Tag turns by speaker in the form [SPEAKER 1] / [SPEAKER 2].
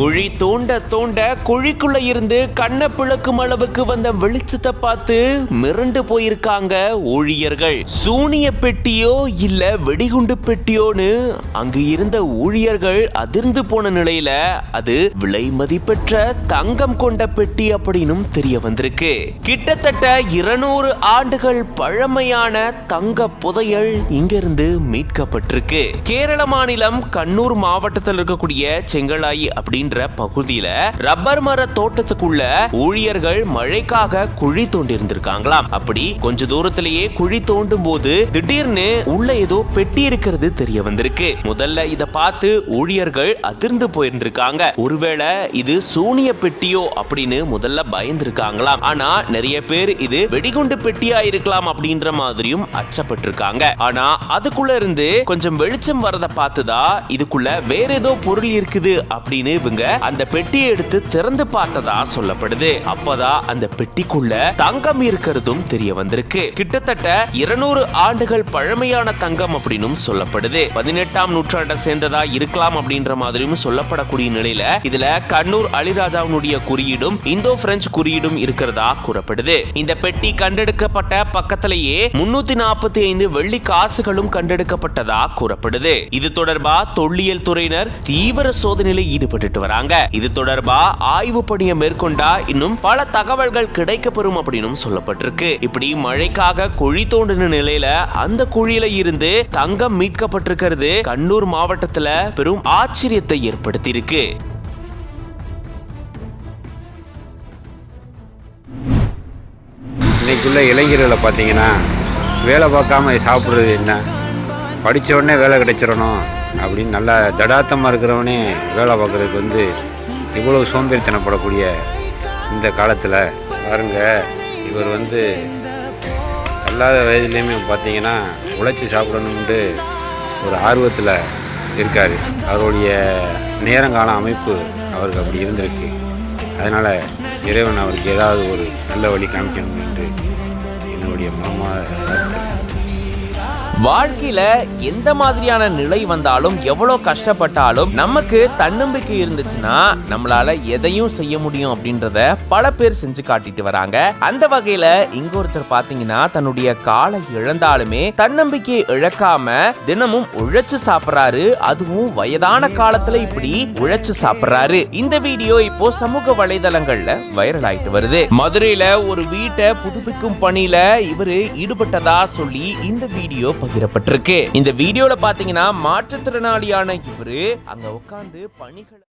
[SPEAKER 1] குழி தோண்ட தோண்ட குழிக்குள்ள இருந்து கண்ணை பிளக்கும் அளவுக்கு வந்த வெளிச்சத்தை பார்த்து மிரண்டு போயிருக்காங்க ஊழியர்கள். சூனிய பெட்டியோ இல்ல வெடிகுண்டு பெட்டியோன்னு அங்கு இருந்த ஊழியர்கள் அதிர்ந்து போன நிலையில அது விலை மதிப்பெற்ற தங்கம் கொண்ட பெட்டி அப்படின்னு தெரிய வந்திருக்கு. கிட்டத்தட்ட 200 ஆண்டுகள் பழமையான தங்க புதையல் இங்கிருந்து மீட்கப்பட்டிருக்கு. கேரள மாநிலம் கண்ணூர் மாவட்டத்தில் இருக்கக்கூடிய செங்கலாயி அப்படின்ற பகுதியில ரப்பர் மர தோட்டத்துக்குள்ள ஊழியர்கள் மழைக்காக குழி தோண்டி இருந்திருக்காங்களாம். அப்படி கொஞ்ச தூரத்திலேயே குழி தோண்டும் போது திடீர்னு உள்ள ஏதோ பெட்டி இருக்கிறது தெரிய வந்திருக்கு. முதல்ல இத பார்த்து ஊழியர்கள் அதிர்ந்து போயிருந்திருக்காங்க. ஒருவேளை இது சூனிய பெட்டியோ அப்படின்னு முதல்ல பயந்திருக்காங்களாம். ஆனா நிறைய பேர் இது வெடிகுண்டு பெட்டியா இருக்கலாம் அப்படின்ற மாதிரியும் அச்சப்பட்டிருக்காங்க. ஆனா அதுக்குள்ள இருந்து கொஞ்சம் வெளிச்சம் வரத பார்த்துதான் இதுக்குள்ள வேற ஏதோ பொருள் இருக்குது அப்படின்னு இவங்க அந்த பெட்டியை எடுத்து திறந்து பார்த்ததா சொல்லப்படுது. அப்பதான் அந்த பெட்டிக்குள்ள தங்கம் இருக்கிறதும் தெரிய வந்திருக்கு. கிட்டத்தட்ட 200 ஆண்டுகள் பழமையான தங்கம் அப்படின்னு சொல்லப்படுது. 18ஆம் நூற்றாண்டை சேர்ந்ததா இருக்கலாம் அப்படின்ற மாதிரியும் சொல்லப்படக்கூடிய நிலையில இதுல கண்ணூர் அலிராஜாவுடைய குறியீடும் இந்தோ பிரெஞ்சு குறியீடும் இருக்கிறதா கூறப்படுது. இந்த பெட்டி கண்டெடுக்கப்பட்ட பக்கத்திலேயே 345 வெள்ளி காசுகளும் கண்டெடுக்கப்பட்டதா கூறப்படுது. இது தொடர்பா தொல்லியல் துறையினர் தீவிர சோதனையில் ஈடுபட்டு வராங்க. இது தொடர்பா ஆய்வு பணியை மேற்கொண்டா இன்னும் பல தகவல்கள் கிடைக்கப்பெறும் அப்படின்னு சொல்லப்பட்டிருக்கு. இப்படி மழைக்காக குழி தோண்டின நிலையில அந்த குழியில இருந்து தங்கம் மீட்கப்பட்டிருக்கிறது கண்ணூர் மாவட்டத்துல பெரும் ஆச்சரியத்தை ஏற்படுத்தி இருக்கு.
[SPEAKER 2] இன்னைக்குள்ள இளைஞர்களை பார்த்தீங்கன்னா வேலை பார்க்காம சாப்பிட்றது என்ன, படித்த உடனே வேலை கிடைச்சிடணும் அப்படின்னு நல்லா தடாத்தமாக இருக்கிறவனே வேலை பார்க்குறதுக்கு இவ்வளவு சோம்பேறித்தனப்படக்கூடிய இந்த காலத்தில் பாருங்க, இவர் அல்லாத வயதுலேயுமே பார்த்தீங்கன்னா உழைச்சி சாப்பிடணும்னு ஒரு ஆர்வத்தில் இருக்கார். அவருடைய நேரங்கால அமைப்பு அவருக்கு அப்படி இருந்திருக்கு. அதனால் இறைவன் அவருக்கு ஏதாவது ஒரு நல்ல வழி காமிக்கணும் என்று என்னுடைய மாமா.
[SPEAKER 1] வாழ்க்கையில எந்த மாதிரியான நிலை வந்தாலும் எவ்வளவு கஷ்டப்பட்டாலும் நமக்கு தன்னம்பிக்கை இருந்துச்சுன்னா நம்மளால எதையும் செய்ய முடியும் அப்படின்றத பல பேர் செஞ்சு காட்டிட்டு வராங்க. அந்த வகையில இங்க ஒருத்தர் பாத்தீங்கன்னா தன்னுடைய காலை இழந்தாலுமே தன்னம்பிக்கையை இழக்காம தினமும் உழைச்சு சாப்பிடுறாரு. அதுவும் வயதான காலத்துல இப்படி உழைச்சு சாப்பிடுறாரு. இந்த வீடியோ இப்போ சமூக வலைதளங்கள்ல வைரல் ஆயிட்டு வருது. மதுரையில ஒரு வீட்டை புதுப்பிக்கும் பணியில இவரு ஈடுபட்டதா சொல்லி இந்த வீடியோ பகிரப்பட்டிருக்கு. இந்த வீடியோல பாத்தீங்கன்னா மாற்றுத்திறனாளியான இவரு அங்க உட்கார்ந்து பணிகளை